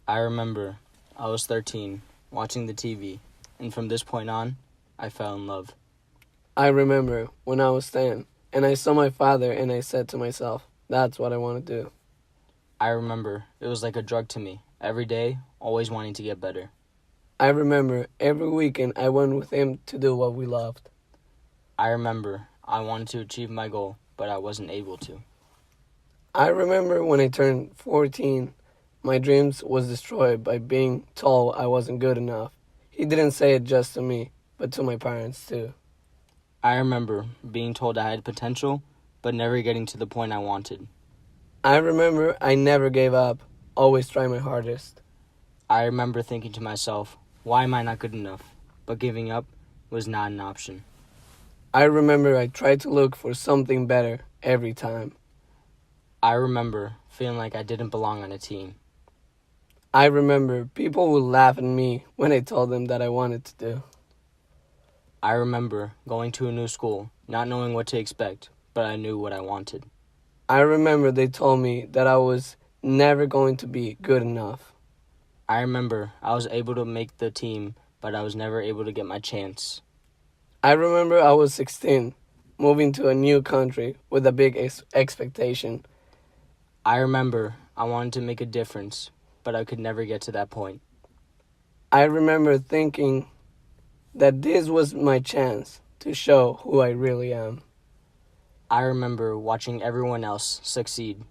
I remember I was 13, watching the TV, and from this point on, I fell in love. I remember when I was 10 and I saw my father and I said to myself, that's what I want to do. I remember it was like a drug to me, every day, always wanting to get better. I remember every weekend I went with him to do what we loved. I remember I wanted to achieve my goal, but I wasn't able to. I remember when I turned 14, my dreams was destroyed by being told I wasn't good enough. He didn't say it just to me, but to my parents too. I remember being told I had potential, but never getting to the point I wanted. I remember I never gave up, always tried my hardest. I remember thinking to myself, why am I not good enough? But giving up was not an option. I remember I tried to look for something better every time. I remember feeling like I didn't belong on a team. I remember people would laugh at me when I told them that I wanted to do. I remember going to a new school, not knowing what to expect, but I knew what I wanted. I remember they told me that I was never going to be good enough. I remember I was able to make the team, but I was never able to get my chance. I remember I was 16, moving to a new country with a big expectation. I remember I wanted to make a difference, but I could never get to that point. I remember thinking that this was my chance to show who I really am. I remember watching everyone else succeed.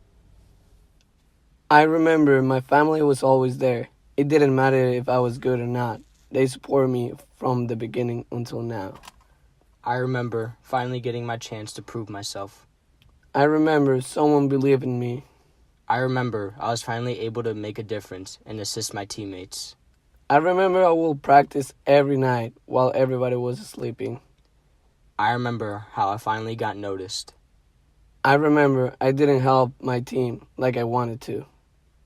I remember my family was always there. It didn't matter if I was good or not. They supported me from the beginning until now. I remember finally getting my chance to prove myself. I remember someone believed in me. I remember I was finally able to make a difference and assist my teammates. I remember I would practice every night while everybody was sleeping. I remember how I finally got noticed. I remember I didn't help my team like I wanted to.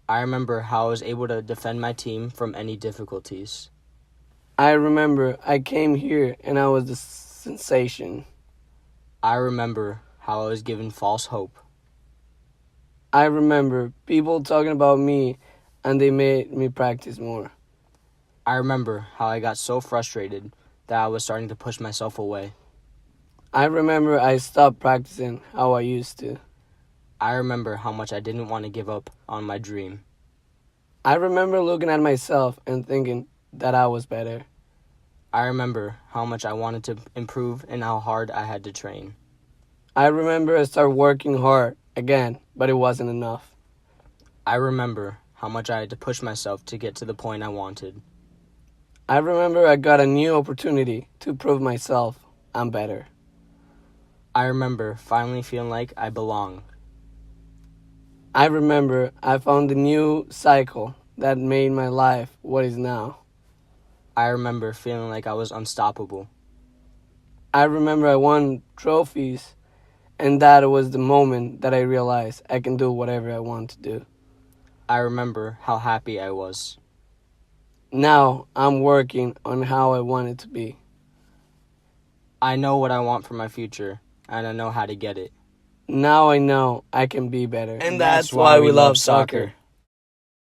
I remember how I was able to defend my team from any difficulties. I remember I came here and I was the sensation. I remember how I was given false hope. I remember people talking about me and they made me practice more. I remember how I got so frustrated that I was starting to push myself away. I remember I stopped practicing how I used to. I remember how much I didn't want to give up on my dream. I remember looking at myself and thinking that I was better. I remember how much I wanted to improve and how hard I had to train. I remember I started working hard again, but it wasn't enough. I remember how much I had to push myself to get to the point I wanted. I remember I got a new opportunity to prove myself I'm better. I remember finally feeling like I belong. I remember I found a new cycle that made my life what is now. I remember feeling like I was unstoppable. I remember I won trophies, and that was the moment that I realized I can do whatever I want to do. I remember how happy I was. Now I'm working on how I want it to be. I know what I want for my future, and I know how to get it. Now I know I can be better. And that's why we love soccer.